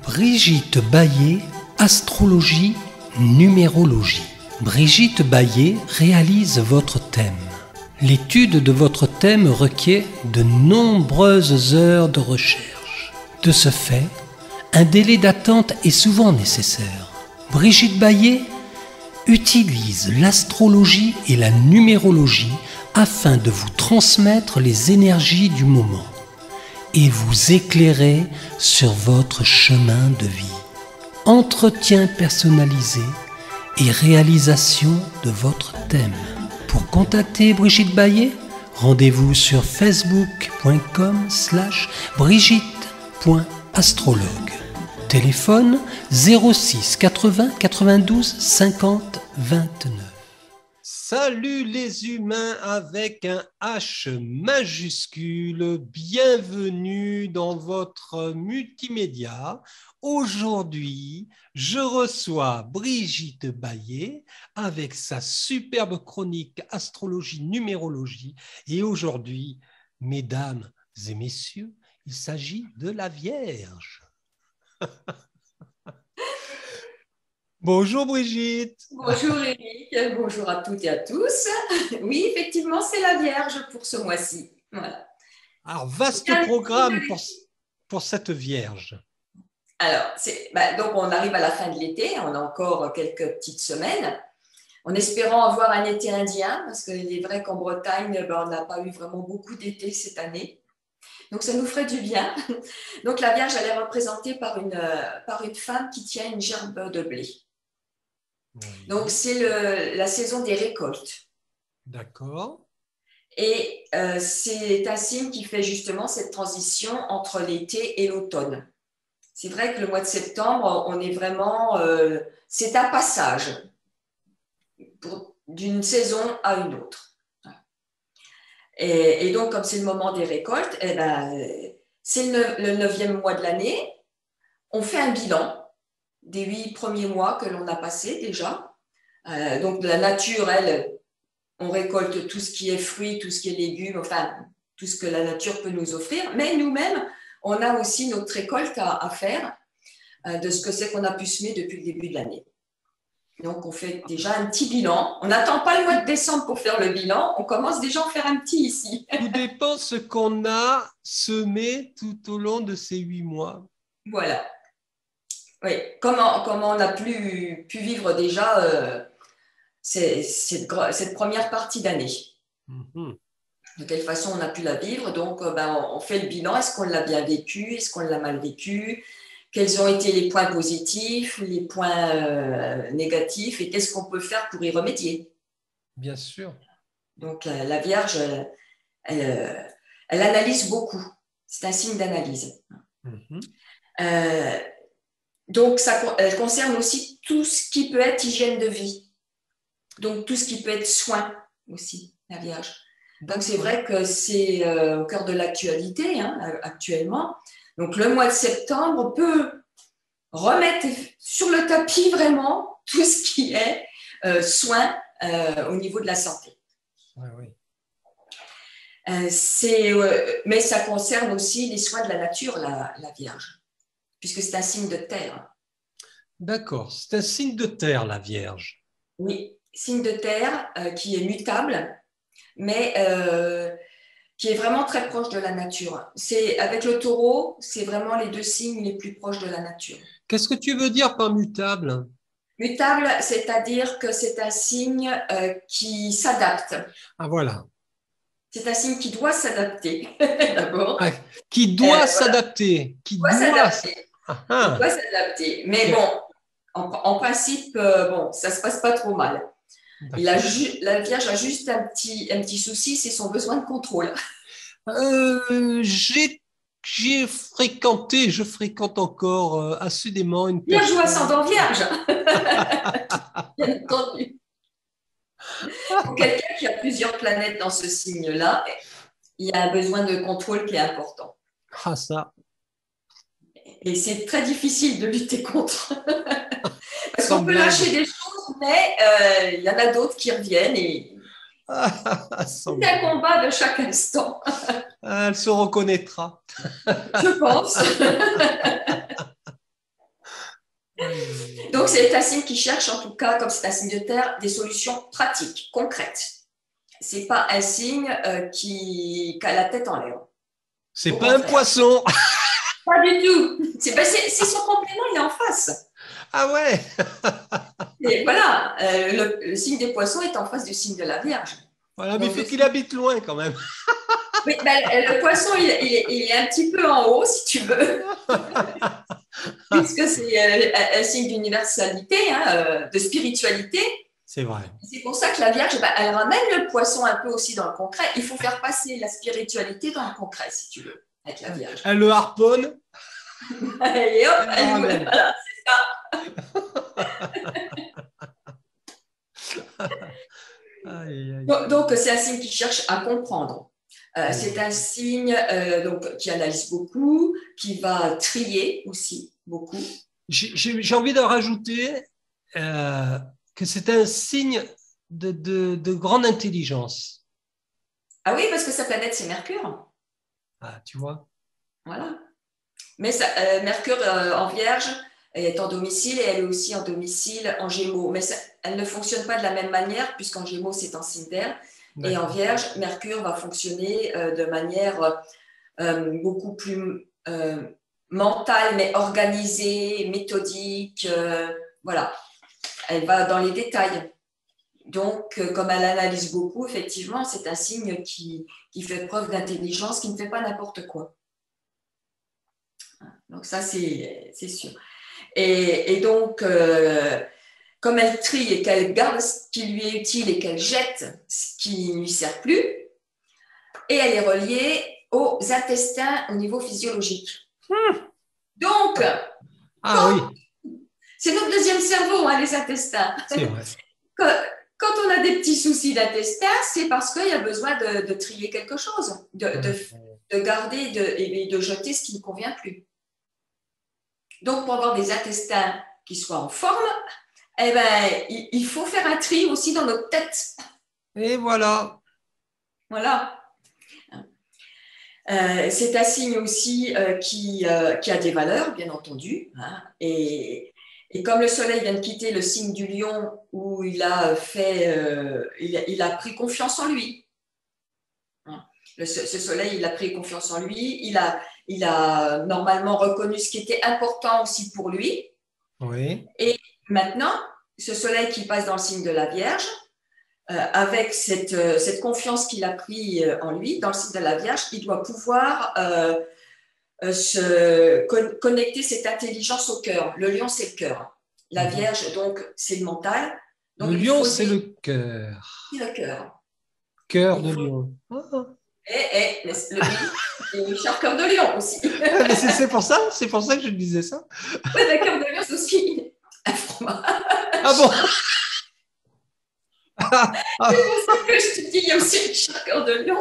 Brigitte Baillet, astrologie, numérologie. Brigitte Baillet réalise votre thème. L'étude de votre thème requiert de nombreuses heures de recherche. De ce fait, un délai d'attente est souvent nécessaire. Brigitte Baillet utilise l'astrologie et la numérologie afin de vous transmettre les énergies du moment et vous éclairer sur votre chemin de vie. Entretien personnalisé et réalisation de votre thème. Pour contacter Brigitte Baillet, rendez-vous sur facebook.com/brigitte.astrologue. Téléphone 06 80 92 50 29. Salut les humains avec un H majuscule, bienvenue dans votre multimédia. Aujourd'hui, je reçois Brigitte Baillet avec sa superbe chronique astrologie, numérologie. Et aujourd'hui, mesdames et messieurs, il s'agit de la Vierge. Bonjour Brigitte. Bonjour Eric, bonjour à toutes et à tous. Oui, effectivement, c'est la Vierge pour ce mois-ci. Voilà. Alors, vaste programme pour cette Vierge. Alors, donc on arrive à la fin de l'été, on a encore quelques petites semaines, en espérant avoir un été indien, parce qu'il est vrai qu'en Bretagne, on n'a pas eu vraiment beaucoup d'été cette année. Donc, ça nous ferait du bien. Donc, la Vierge, elle est représentée par une femme qui tient une gerbe de blé. Oui. Donc, c'est la saison des récoltes. D'accord. Et c'est un signe qui fait justement cette transition entre l'été et l'automne. C'est vrai que le mois de septembre, on est vraiment… c'est un passage d'une saison à une autre. Et donc, comme c'est le moment des récoltes, c'est le 9e mois de l'année. On fait un bilan des 8 premiers mois que l'on a passés déjà. Donc, la nature, elle, on récolte tout ce qui est fruits, tout ce qui est légumes, enfin, tout ce que la nature peut nous offrir. Mais nous-mêmes, on a aussi notre récolte à faire de ce que c'est qu'on a pu semer depuis le début de l'année. Donc, on fait déjà un petit bilan. On n'attend pas le mois de décembre pour faire le bilan. On commence déjà à en faire un petit ici. Tout dépend ce qu'on a semé tout au long de ces 8 mois. Voilà. Oui, comment on a pu vivre déjà cette première partie d'année. Mm-hmm. De quelle façon on a pu la vivre. Donc, on fait le bilan. Est-ce qu'on l'a bien vécu? Est-ce qu'on l'a mal vécu? Quels ont été les points positifs, les points négatifs? Et qu'est-ce qu'on peut faire pour y remédier? Bien sûr. Donc, la Vierge, elle analyse beaucoup. C'est un signe d'analyse. Mm-hmm. Donc, elle concerne aussi tout ce qui peut être hygiène de vie. Donc, tout ce qui peut être soin aussi, la Vierge. Donc, c'est vrai que c'est au cœur de l'actualité actuellement. Donc, le mois de septembre peut remettre sur le tapis vraiment tout ce qui est soin au niveau de la santé. Oui, oui. Mais ça concerne aussi les soins de la nature, la Vierge, puisque c'est un signe de terre. D'accord, c'est un signe de terre, la Vierge. Oui, signe de terre qui est mutable, mais qui est vraiment très proche de la nature. Avec le taureau, c'est vraiment les 2 signes les plus proches de la nature. Qu'est-ce que tu veux dire par mutable? Mutable, c'est-à-dire que c'est un signe qui s'adapte. Ah, voilà. C'est un signe qui doit s'adapter, d'abord. Ah, qui doit s'adapter. Qui doit s'adapter. Qui doit s'adapter. Mais bon, en principe, ça ne se passe pas trop mal. La Vierge a juste un petit souci, c'est son besoin de contrôle. Je fréquente encore assidûment une Vierge ou ascendant Vierge. Bien entendu. Pour quelqu'un qui a plusieurs planètes dans ce signe-là, il y a un besoin de contrôle qui est important. Ah, ça. Et c'est très difficile de lutter contre. Parce qu'on peut lâcher des choses, mais il y en a d'autres qui reviennent et Sans C'est un combat de chaque instant, Elle se reconnaîtra. je pense. Donc, c'est un signe qui cherche, en tout cas, comme c'est un signe de terre, des solutions pratiques, concrètes. Ce n'est pas un signe qui a la tête en l'air. C'est pas un poisson. Pas du tout. C'est son complément, il est en face. Ah ouais. Et voilà, le signe des poissons est en face du signe de la Vierge. Voilà, mais il faut qu'il habite loin quand même. Oui, ben, le poisson, il est un petit peu en haut, si tu veux, puisque c'est un signe d'universalité, hein, de spiritualité. C'est vrai. C'est pour ça que la Vierge, ben, elle ramène le poisson un peu aussi dans le concret. Il faut faire passer la spiritualité dans le concret, si tu veux, avec la Vierge. Elle le harponne. Et hop, voilà, c'est ça. Donc, c'est un signe qui cherche à comprendre. C'est un signe donc, qui analyse beaucoup, qui va trier aussi beaucoup. J'ai envie de rajouter que c'est un signe de grande intelligence. Ah oui, parce que sa planète, c'est Mercure. Ah, tu vois. Voilà. Mais Mercure en Vierge est en domicile et elle est aussi en domicile en Gémeaux. Mais elle ne fonctionne pas de la même manière, puisqu'en Gémeaux, c'est en signe d'air. Et en Vierge, Mercure va fonctionner de manière beaucoup plus mentale, mais organisée, méthodique. Voilà. Elle va dans les détails. Donc, comme elle analyse beaucoup, effectivement, c'est un signe qui fait preuve d'intelligence, qui ne fait pas n'importe quoi. Donc, ça, c'est sûr. Et donc, comme elle trie et qu'elle garde ce qui lui est utile et qu'elle jette ce qui ne lui sert plus, et elle est reliée aux intestins au niveau physiologique. Donc, c'est notre deuxième cerveau, hein, les intestins. C'est vrai. Quand on a des petits soucis d'intestin, c'est parce qu'il y a besoin de trier quelque chose, de garder et de jeter ce qui ne convient plus. Donc, pour avoir des intestins qui soient en forme, eh ben, il faut faire un tri aussi dans notre tête. Et voilà. Voilà. C'est un signe aussi qui a des valeurs, bien entendu. Hein, et comme le Soleil vient de quitter le signe du Lion, où il a pris confiance en lui. Hein, ce Soleil, il a pris confiance en lui. Il a normalement reconnu ce qui était important aussi pour lui. Oui. Et maintenant, ce Soleil qui passe dans le signe de la Vierge, avec cette confiance qu'il a pris en lui, dans le signe de la Vierge, il doit pouvoir connecter cette intelligence au cœur. Le Lion, c'est le cœur. La Vierge, donc, c'est le mental. Donc, le Lion, c'est le cœur. C'est le cœur. Cœur de Lion. Mais le cher cœur de Lion aussi. Mais c'est pour ça que je disais ça. Oui, le cœur de Lion, c'est aussi un fromage. Ah bon? C'est pour ça que je te dis, il y a aussi le cher cœur de Lion.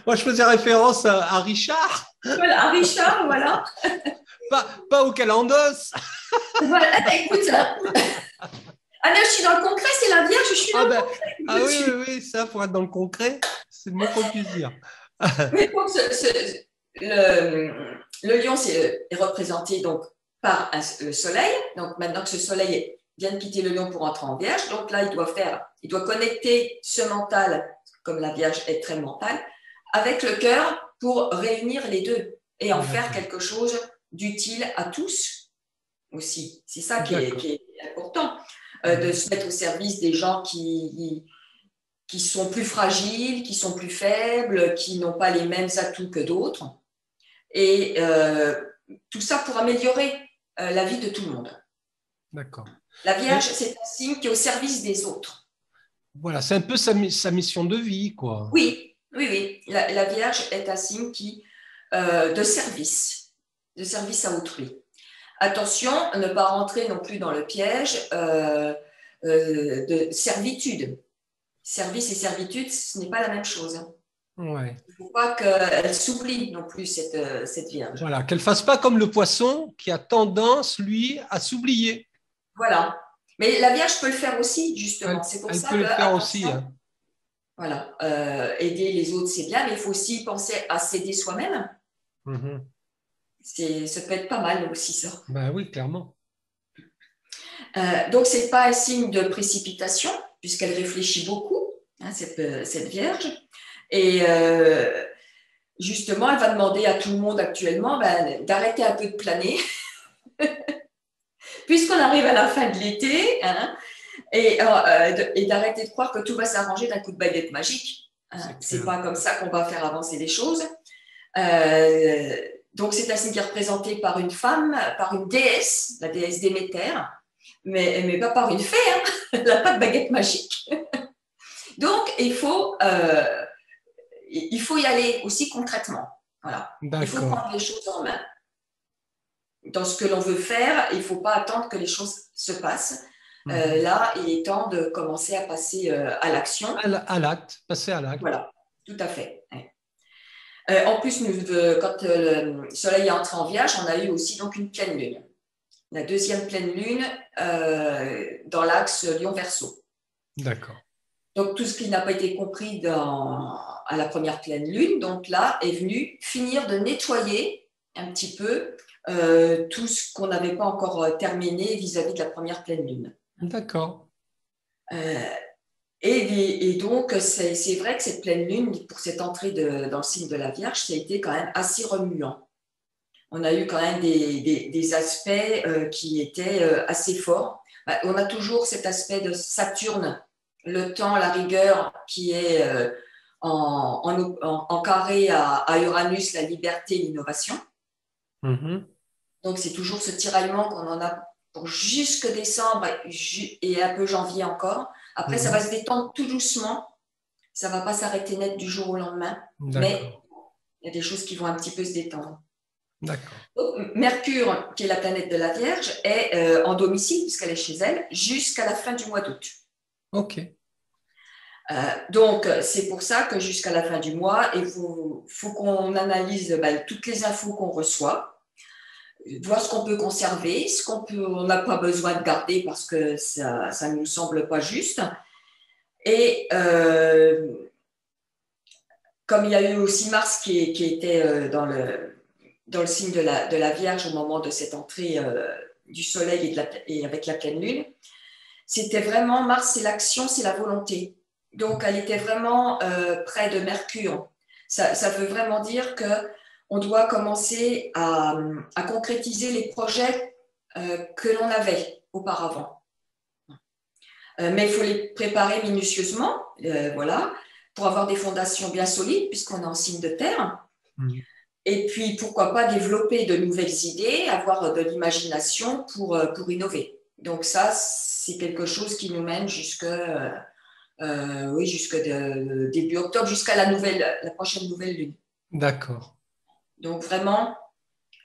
Moi, je faisais référence à Richard. Voilà, à Richard, voilà. Pas au Calandos. Voilà, écoute. Ah là, je suis dans le concret, c'est la Vierge, je suis dans le concret. Ah oui, ça, pour être dans le concret, c'est le mot qu'on puisse dire. Mais donc, le Lion est représenté donc par le Soleil. Donc, maintenant que ce Soleil vient de quitter le Lion pour entrer en Vierge, donc là, il doit connecter ce mental, comme la Vierge est très mentale, avec le cœur pour réunir les deux et en faire quelque chose d'utile à tous aussi. C'est ça qui est important, de se mettre au service des gens qui sont plus fragiles, qui sont plus faibles, qui n'ont pas les mêmes atouts que d'autres. Et tout ça pour améliorer la vie de tout le monde. D'accord. La Vierge, c'est un signe qui est au service des autres. Voilà, c'est un peu sa mission de vie, quoi. Oui. La Vierge est un signe de service à autrui. Attention, ne pas rentrer non plus dans le piège de servitude. Service et servitude, ce n'est pas la même chose. Ouais. Il ne faut pas qu'elle s'oublie non plus, cette Vierge. Voilà, qu'elle ne fasse pas comme le poisson qui a tendance, lui, à s'oublier. Voilà. Mais la Vierge peut le faire aussi, justement. C'est pour elle ça peut le faire aussi. Hein. Voilà. Aider les autres, c'est bien, mais il faut aussi penser à s'aider soi-même. Ça peut être pas mal aussi, ça. Ben oui, clairement. Donc, ce n'est pas un signe de précipitation, puisqu'elle réfléchit beaucoup, hein, cette Vierge. Et justement, elle va demander à tout le monde actuellement d'arrêter un peu de planer, puisqu'on arrive à la fin de l'été, hein, et d'arrêter de croire que tout va s'arranger d'un coup de baguette magique. Hein. C'est pas comme ça qu'on va faire avancer les choses. Donc, c'est un signe qui est représenté par une femme, par une déesse, la déesse Déméter, mais pas par une fée, hein. Elle n'a pas de baguette magique. Donc, il faut y aller aussi concrètement. Voilà. Il faut prendre les choses en main. Dans ce que l'on veut faire, il ne faut pas attendre que les choses se passent. Là, il est temps de commencer à passer à l'action. À l'acte, passer à l'acte. Voilà, tout à fait. En plus, quand le Soleil est entré en Vierge, on a eu aussi donc une pleine lune. La deuxième pleine lune dans l'axe Lion-Verseau. D'accord. Donc, tout ce qui n'a pas été compris à la première pleine lune, donc là, est venu finir de nettoyer un petit peu tout ce qu'on n'avait pas encore terminé vis-à-vis de la première pleine lune. D'accord. Et donc, c'est vrai que cette pleine lune, pour cette entrée dans le signe de la Vierge, ça a été quand même assez remuant. On a eu quand même des aspects qui étaient assez forts. On a toujours cet aspect de Saturne, le temps, la rigueur, qui est en carré à Uranus, la liberté, l'innovation. Donc, c'est toujours ce tiraillement qu'on en a pour jusque décembre et un peu janvier encore. Après, ça va se détendre tout doucement. Ça ne va pas s'arrêter net du jour au lendemain. Mais il y a des choses qui vont un petit peu se détendre. D'accord. Donc, Mercure, qui est la planète de la Vierge, est en domicile, puisqu'elle est chez elle, jusqu'à la fin du mois d'août. OK. Donc, c'est pour ça que jusqu'à la fin du mois, il faut qu'on analyse toutes les infos qu'on reçoit, voir ce qu'on peut conserver, ce on n'a pas besoin de garder parce que ça ne nous semble pas juste. Et comme il y a eu aussi Mars qui était dans le signe de la Vierge au moment de cette entrée du Soleil et avec la pleine Lune, c'était vraiment Mars, c'est l'action, c'est la volonté. Donc, elle était vraiment près de Mercure. Ça veut vraiment dire qu'on doit commencer à concrétiser les projets que l'on avait auparavant. Mais il faut les préparer minutieusement, voilà, pour avoir des fondations bien solides, puisqu'on est en signe de terre. Et puis, pourquoi pas développer de nouvelles idées, avoir de l'imagination pour innover. Donc ça, c'est quelque chose qui nous mène jusque début octobre, jusqu'à la prochaine nouvelle lune. D'accord. Donc vraiment,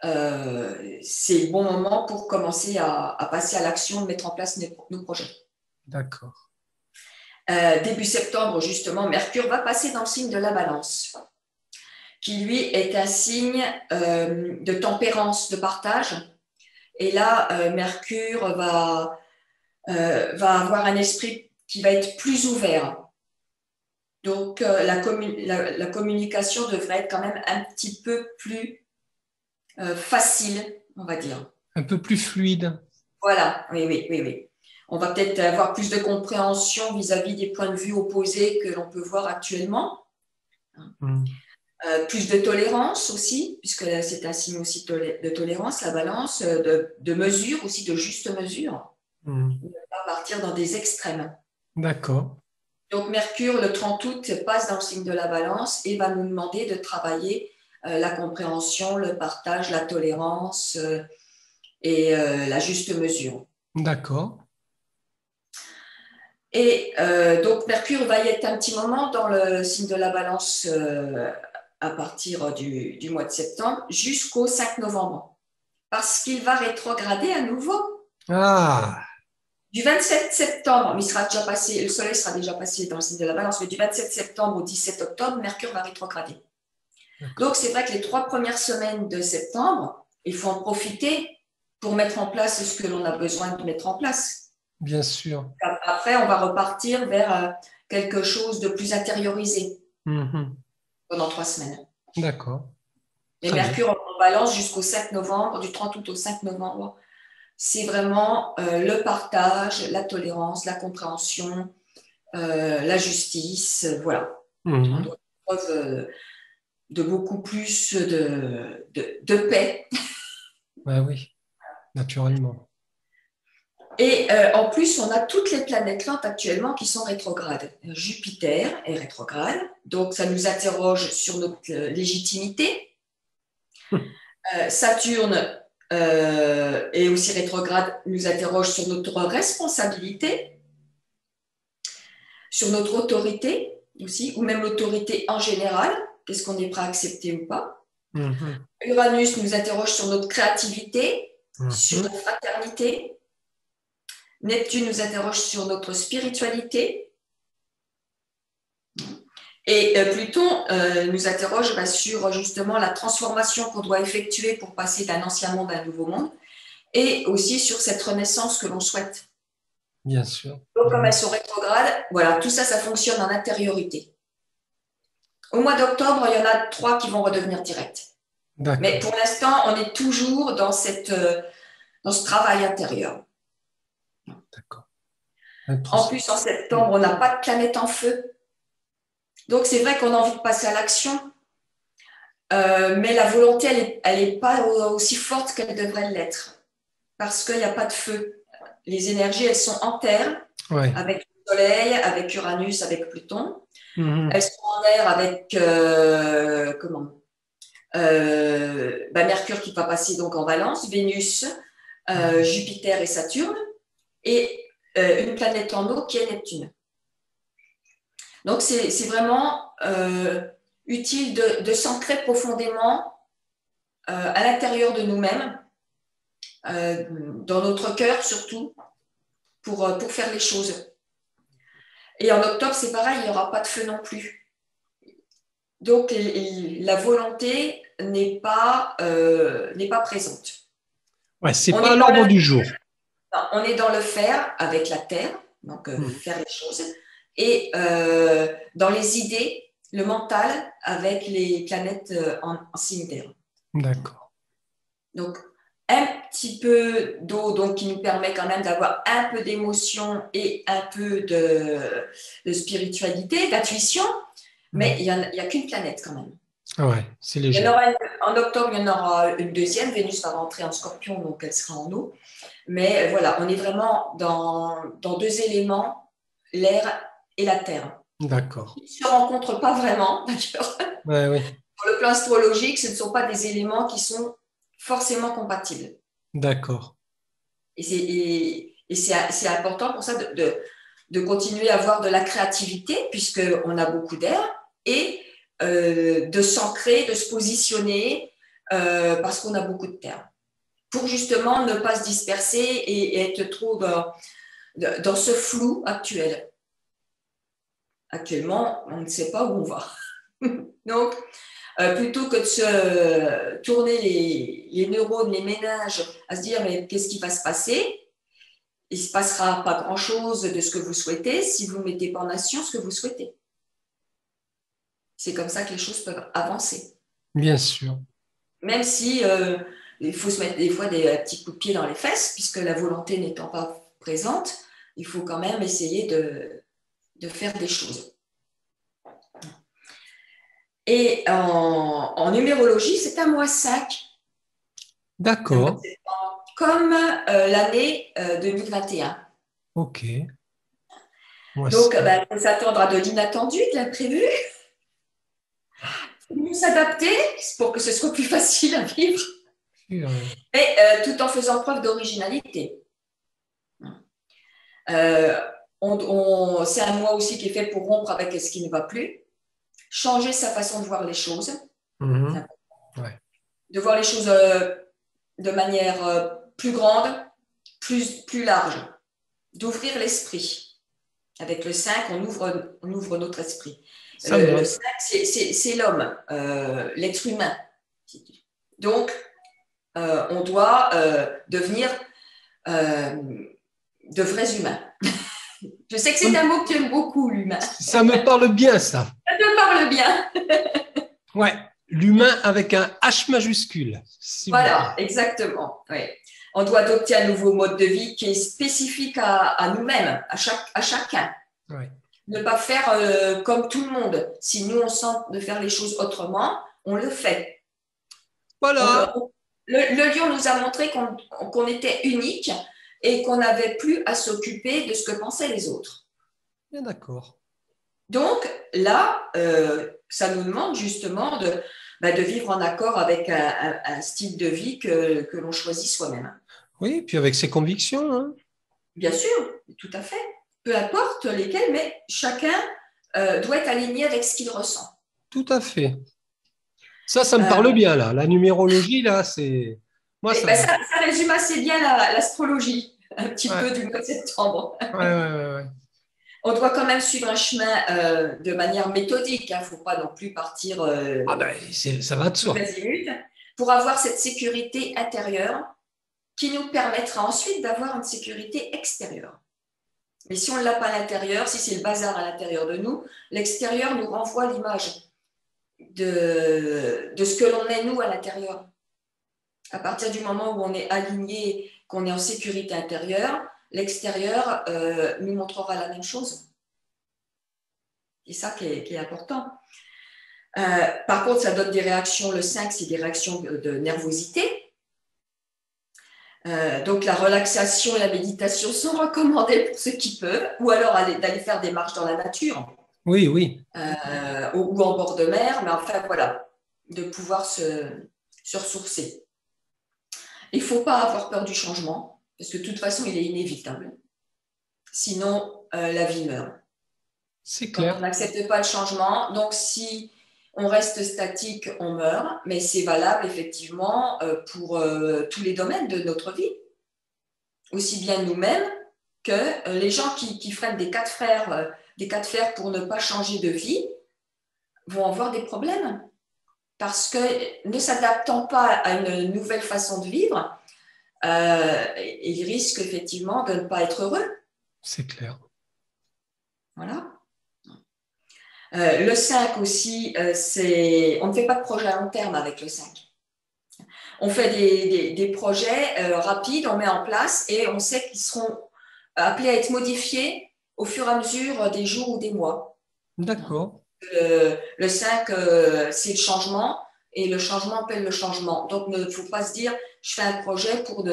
c'est le bon moment pour commencer à passer à l'action, de mettre en place nos projets. D'accord. Début septembre, justement, Mercure va passer dans le signe de la Balance, qui lui est un signe de tempérance, de partage. Et là, Mercure va avoir un esprit qui va être plus ouvert. Donc, la communication devrait être quand même un petit peu plus facile, on va dire. Un peu plus fluide. Voilà, oui. On va peut-être avoir plus de compréhension vis-à-vis des points de vue opposés que l'on peut voir actuellement. Plus de tolérance aussi, puisque c'est un signe aussi de tolérance, la Balance, de mesure aussi, de juste mesure. Ne pas partir dans des extrêmes. D'accord. Donc, Mercure, le 30 août, passe dans le signe de la Balance et va nous demander de travailler la compréhension, le partage, la tolérance et la juste mesure. D'accord. Et donc, Mercure va y être un petit moment dans le signe de la Balance à partir du mois de septembre jusqu'au 5 novembre, parce qu'il va rétrograder à nouveau. Ah. Du 27 septembre, il sera déjà passé, le Soleil sera déjà passé dans le signe de la Balance, mais du 27 septembre au 17 octobre, Mercure va rétrograder. Donc, c'est vrai que les 3 premières semaines de septembre, il faut en profiter pour mettre en place ce que l'on a besoin de mettre en place. Bien sûr. Après, on va repartir vers quelque chose de plus intériorisé pendant 3 semaines. D'accord. Et Mercure en balance jusqu'au 5 novembre, du 30 août au 5 novembre, c'est vraiment le partage, la tolérance, la compréhension, la justice, voilà. On doit faire preuve de beaucoup plus de paix. Ben oui, naturellement. Et en plus, on a toutes les planètes lentes actuellement qui sont rétrogrades. Jupiter est rétrograde, donc ça nous interroge sur notre légitimité. Saturne est aussi rétrograde, nous interroge sur notre responsabilité, sur notre autorité aussi, ou même l'autorité en général, qu'est-ce qu'on est prêt à accepter ou pas. Uranus nous interroge sur notre créativité, sur notre fraternité. Neptune nous interroge sur notre spiritualité. Et Pluton nous interroge sur justement la transformation qu'on doit effectuer pour passer d'un ancien monde à un nouveau monde, et aussi sur cette renaissance que l'on souhaite. Bien sûr. Donc, comme elles sont rétrogrades, voilà, tout ça, ça fonctionne en intériorité. Au mois d'octobre, il y en a 3 qui vont redevenir directs. Mais pour l'instant, on est toujours dans ce travail intérieur. D'accord. En plus, en septembre, on n'a pas de planète en feu. Donc, c'est vrai qu'on a envie de passer à l'action, mais la volonté, elle n'est pas aussi forte qu'elle devrait l'être, parce qu'il n'y a pas de feu. Les énergies, elles sont en terre, avec le Soleil, avec Uranus, avec Pluton. Elles sont en air avec Mercure qui va passer donc en Balance, Vénus, Jupiter et Saturne, et une planète en eau qui est Neptune. Donc, c'est vraiment utile de s'ancrer profondément à l'intérieur de nous-mêmes, dans notre cœur surtout, pour faire les choses. Et en octobre, c'est pareil, il n'y aura pas de feu non plus. Donc, la volonté n'est pas présente. Ouais, c'est pas l'ordre du jour. Non, on est dans le faire avec la Terre, donc faire les choses. Et dans les idées, le mental avec les planètes en signe d'air. D'accord. Donc, un petit peu d'eau, donc qui nous permet quand même d'avoir un peu d'émotion et un peu de spiritualité, d'intuition, mais il n'y a qu'une planète quand même. Ouais, c'est léger. En octobre, il y en aura une deuxième. Vénus va rentrer en Scorpion, donc elle sera en eau. Mais voilà, on est vraiment dans 2 éléments, l'air et la terre. D'accord. Ils ne se rencontrent pas vraiment, d'ailleurs. Ouais, oui. Sur le plan astrologique, ce ne sont pas des éléments qui sont forcément compatibles. D'accord. Et c'est important pour ça de continuer à avoir de la créativité, puisqu'on a beaucoup d'air, et de s'ancrer, de se positionner, parce qu'on a beaucoup de terre. Pour justement ne pas se disperser et être trop dans ce flou actuel. Actuellement, on ne sait pas où on va. Donc, plutôt que de se tourner les neurones, les méninges, à se dire mais qu'est-ce qui va se passer? Il ne se passera pas grand-chose de ce que vous souhaitez si vous ne mettez pas en action ce que vous souhaitez. C'est comme ça que les choses peuvent avancer. Bien sûr. Même si il faut se mettre des fois des petits coups de pied dans les fesses, puisque la volonté n'étant pas présente, il faut quand même essayer de faire des choses. Et en numérologie, c'est un mois 5. D'accord. Comme l'année 2021. Ok. Donc, il faut s'attendre à de l'inattendu, de l'imprévu. Nous s'adapter pour que ce soit plus facile à vivre. Et tout en faisant preuve d'originalité. C'est un mois aussi qui est fait pour rompre avec ce qui ne va plus. Changer sa façon de voir les choses. De voir les choses de manière plus grande, plus large. D'ouvrir l'esprit. Avec le 5, on ouvre notre esprit. Le 5, c'est l'homme, l'être humain. Donc, on doit devenir de vrais humains. Je sais que c'est un mot que tu aimes beaucoup, l'humain. Ça me parle bien, ça. Ça te parle bien. Ouais, l'humain avec un H majuscule. Voilà, exactement. Oui. On doit adopter un nouveau mode de vie qui est spécifique à nous-mêmes, à chacun. Ouais. Ne pas faire comme tout le monde. Si nous, on sent de faire les choses autrement, on le fait. Voilà. Le lion nous a montré qu'on était unique et qu'on n'avait plus à s'occuper de ce que pensaient les autres. Bien d'accord. Donc là, ça nous demande justement de vivre en accord avec un style de vie que l'on choisit soi-même. Oui, puis avec ses convictions. Hein. Bien sûr, tout à fait. Peu importe lesquelles, mais chacun doit être aligné avec ce qu'il ressent. Tout à fait. Ça me parle bien, là. La numérologie, là, c'est... Moi, ça résume assez bien l'astrologie, un petit ouais. peu du mois de septembre. Ouais. On doit quand même suivre un chemin de manière méthodique. Il ne faut pas non plus partir ça va de soi. Pour avoir cette sécurité intérieure qui nous permettra ensuite d'avoir une sécurité extérieure. Mais si on ne l'a pas à l'intérieur, si c'est le bazar à l'intérieur de nous, l'extérieur nous renvoie l'image de ce que l'on est, nous, à l'intérieur. À partir du moment où on est aligné, qu'on est en sécurité intérieure, l'extérieur nous montrera la même chose. C'est ça qui est important. Par contre, ça donne des réactions, le 5, c'est des réactions de nervosité. Donc, la relaxation et la méditation sont recommandées pour ceux qui peuvent, ou alors d'aller faire des marches dans la nature. Oui. Ou en bord de mer, mais enfin, voilà, de pouvoir se ressourcer. Il ne faut pas avoir peur du changement, parce que de toute façon, il est inévitable. Sinon, la vie meurt. C'est clair. Quand on n'accepte pas le changement, donc si on reste statique, on meurt, mais c'est valable effectivement pour tous les domaines de notre vie. Aussi bien nous-mêmes que les gens qui freinent des cas de fer pour ne pas changer de vie vont avoir des problèmes. Parce que ne s'adaptant pas à une nouvelle façon de vivre, ils risquent effectivement de ne pas être heureux. C'est clair. Voilà. Le 5 aussi, on ne fait pas de projet à long terme avec le 5. On fait des projets rapides, on met en place et on sait qu'ils seront appelés à être modifiés au fur et à mesure des jours ou des mois. D'accord. Le 5, c'est le changement et le changement appelle le changement. Donc, il ne faut pas se dire, je fais un projet pour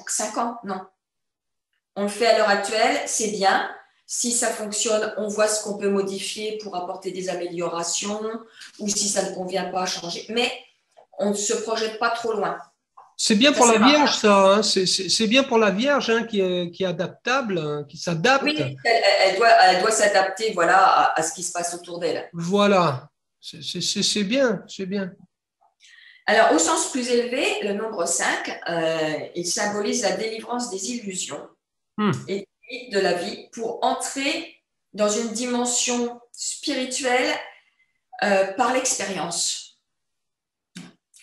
5 ans. Non. On le fait à l'heure actuelle, c'est bien. Si ça fonctionne, on voit ce qu'on peut modifier pour apporter des améliorations ou si ça ne convient pas, changer. Mais on ne se projette pas trop loin. C'est bien pour la Vierge, ça. Hein. C'est bien pour la Vierge hein, qui est adaptable, hein, qui s'adapte. Oui, elle doit s'adapter voilà, à ce qui se passe autour d'elle. Voilà. C'est bien, c'est bien. Alors, au sens plus élevé, le nombre 5, il symbolise la délivrance des illusions et de la vie pour entrer dans une dimension spirituelle par l'expérience.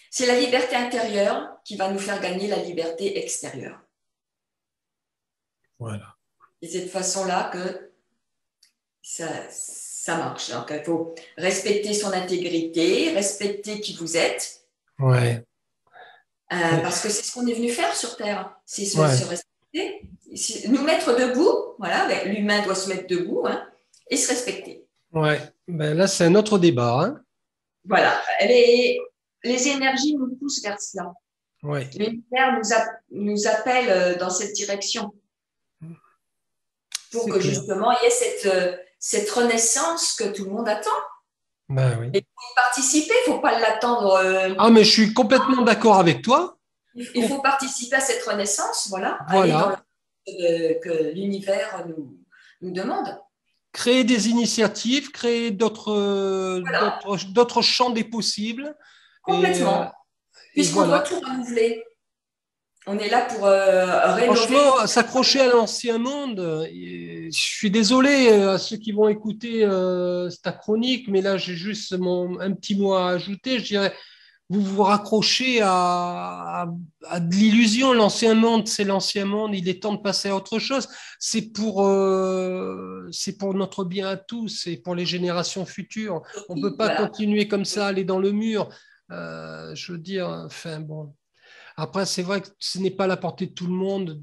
C'est la liberté intérieure qui va nous faire gagner la liberté extérieure. Voilà. Et c'est de cette façon-là que ça marche. Donc, il faut respecter son intégrité, respecter qui vous êtes. Ouais. Parce que c'est ce qu'on est venu faire sur Terre, c'est se respecter, nous mettre debout, voilà, l'humain doit se mettre debout hein, et se respecter. Ouais, ben là c'est un autre débat. Hein. Voilà, les énergies nous poussent vers cela. Ouais. L'univers nous appelle dans cette direction pour que justement il y ait cette renaissance que tout le monde attend. Ben oui. Et pour y participer, il ne faut pas l'attendre. Ah, mais je suis complètement d'accord avec toi. Il faut participer à cette renaissance, voilà. Aller dans que l'univers nous demande. Créer des initiatives, créer d'autres champs des possibles. Complètement. Puisqu'on doit tout renouveler. On est là pour rénover. Franchement, s'accrocher à l'ancien monde, je suis désolé à ceux qui vont écouter cette chronique, mais là j'ai juste un petit mot à ajouter. Je dirais, vous vous raccrochez à de l'illusion. L'ancien monde, c'est l'ancien monde. Il est temps de passer à autre chose. C'est pour notre bien à tous. C'est pour les générations futures. On ne peut pas continuer comme ça, aller dans le mur. Je veux dire, enfin bon. Après, c'est vrai que ce n'est pas à la portée de tout le monde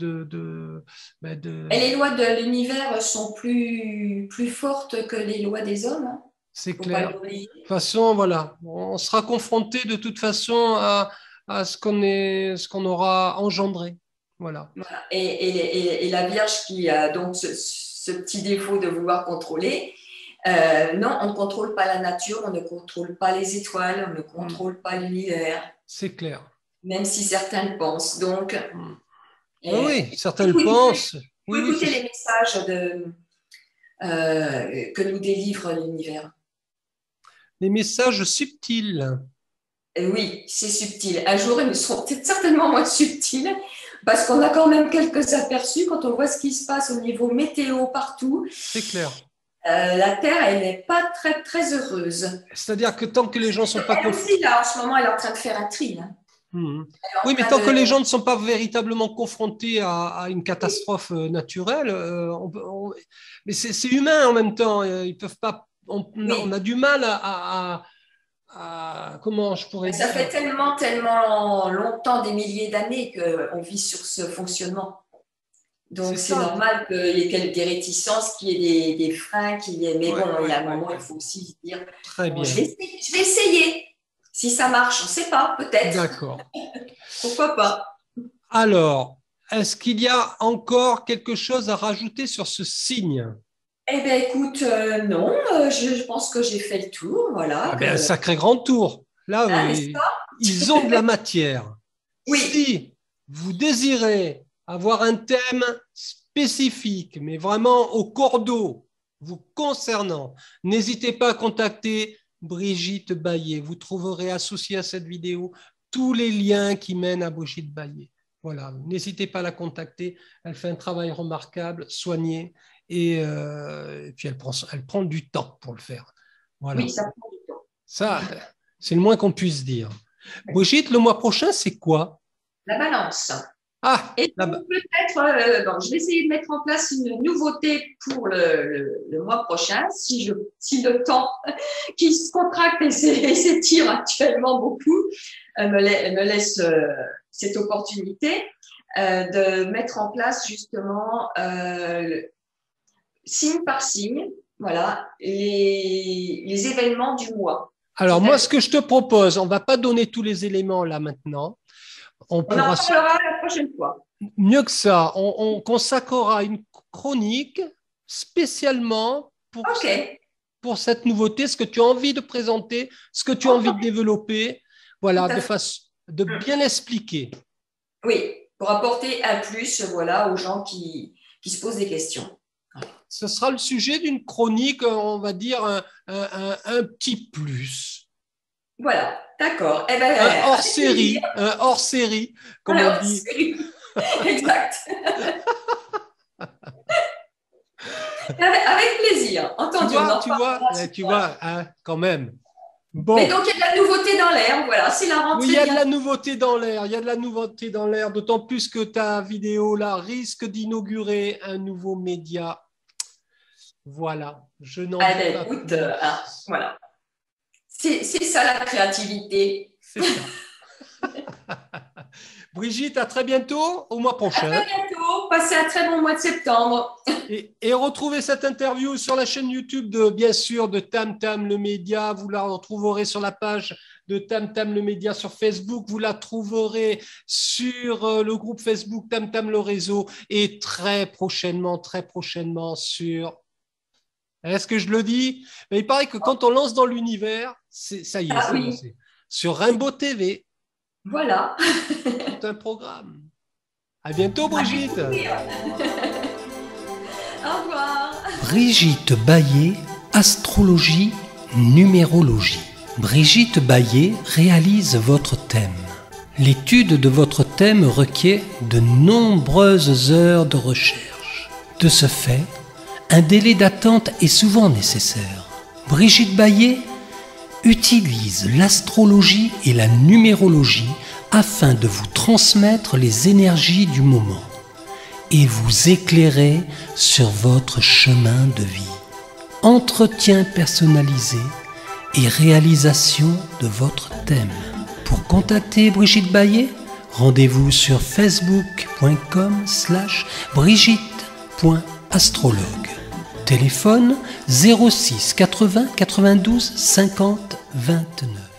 Et les lois de l'univers sont plus fortes que les lois des hommes. Hein. C'est clair. De toute façon, voilà, on sera confronté de toute façon à ce qu'on aura engendré. Voilà. Et la Vierge qui a donc ce petit défaut de vouloir contrôler, non, on ne contrôle pas la nature, on ne contrôle pas les étoiles, on ne contrôle pas l'univers. C'est clair. Même si certains le pensent. Donc, oui, certains le pensent. Écoutez les messages que nous délivre l'univers. Les messages subtils. Oui, c'est subtil. Un jour, ils ne seront certainement moins subtils parce qu'on a quand même quelques aperçus quand on voit ce qui se passe au niveau météo partout. C'est clair. La Terre, elle n'est pas très, très heureuse. C'est-à-dire que tant que les gens ne sont pas... Elle aussi, là, en ce moment, elle est en train de faire un tri. Hein. Oui, mais tant que les gens ne sont pas véritablement confrontés à une catastrophe naturelle, mais c'est humain en même temps. Ils peuvent pas. On a du mal à comment je pourrais dire. Ça fait tellement longtemps, des milliers d'années qu'on vit sur ce fonctionnement. Donc c'est normal qu'il y ait des réticences, qu'il y ait des freins, qu'il y ait. Mais bon, il y a un moment, il faut aussi dire. Très bien. Je vais essayer. Si ça marche, on ne sait pas, peut-être. D'accord. Pourquoi pas? Alors, est-ce qu'il y a encore quelque chose à rajouter sur ce signe? Eh bien, écoute, non, je pense que j'ai fait le tour, voilà. Un sacré grand tour. Là, ils ont de la matière. Oui. Si vous désirez avoir un thème spécifique, mais vraiment au cordeau, vous concernant, n'hésitez pas à contacter Brigitte Baillet. Vous trouverez associé à cette vidéo tous les liens qui mènent à Brigitte Baillet. Voilà, n'hésitez pas à la contacter. Elle fait un travail remarquable, soigné, et puis elle prend du temps pour le faire. Voilà. Oui, ça prend du temps. Ça, c'est le moins qu'on puisse dire. Brigitte, le mois prochain, c'est quoi? La balance. Ah, et peut-être, je vais essayer de mettre en place une nouveauté pour le mois prochain, si le temps qui se contracte et s'étire actuellement beaucoup me laisse cette opportunité de mettre en place justement signe par signe, voilà, les événements du mois. Alors moi, ce que je te propose, on ne va pas donner tous les éléments là maintenant. On en parlera la prochaine fois. Mieux que ça, on consacrera une chronique spécialement pour cette nouveauté, ce que tu as envie de présenter, ce que tu as envie de développer, voilà, de bien expliquer. Oui, pour apporter un plus, voilà, aux gens qui se posent des questions. Ce sera le sujet d'une chronique, on va dire un petit plus. Voilà, d'accord. Eh un hors-série, comme on dit. Exact. Avec plaisir, entendu. Tu vois, hein, quand même. Bon. Mais donc, il y a de la nouveauté dans l'air, voilà, c'est la rentrée. Oui, il y a de la nouveauté dans l'air, d'autant plus que ta vidéo là risque d'inaugurer un nouveau média. Voilà, je n'en dis pas écoute, voilà. C'est ça la créativité. C'est ça. Brigitte, à très bientôt, au mois prochain. À très bientôt, passez un très bon mois de septembre. Et retrouvez cette interview sur la chaîne YouTube bien sûr, de Tam Tam le Média. Vous la retrouverez sur la page de Tam Tam le Média sur Facebook. Vous la trouverez sur le groupe Facebook Tam Tam le Réseau. Et très prochainement sur... Est-ce que je le dis? Mais il paraît que quand on lance dans l'univers, ça y est, c'est lancé. Sur Rainbow TV. Voilà. C'est un programme. À bientôt, Brigitte. Au revoir. Brigitte Baillet, astrologie, numérologie. Brigitte Baillet réalise votre thème. L'étude de votre thème requiert de nombreuses heures de recherche. De ce fait, un délai d'attente est souvent nécessaire. Brigitte Baillet utilise l'astrologie et la numérologie afin de vous transmettre les énergies du moment et vous éclairer sur votre chemin de vie. Entretien personnalisé et réalisation de votre thème. Pour contacter Brigitte Baillet, rendez-vous sur facebook.com/brigitte.astrologue. Téléphone 06 80 92 50 29.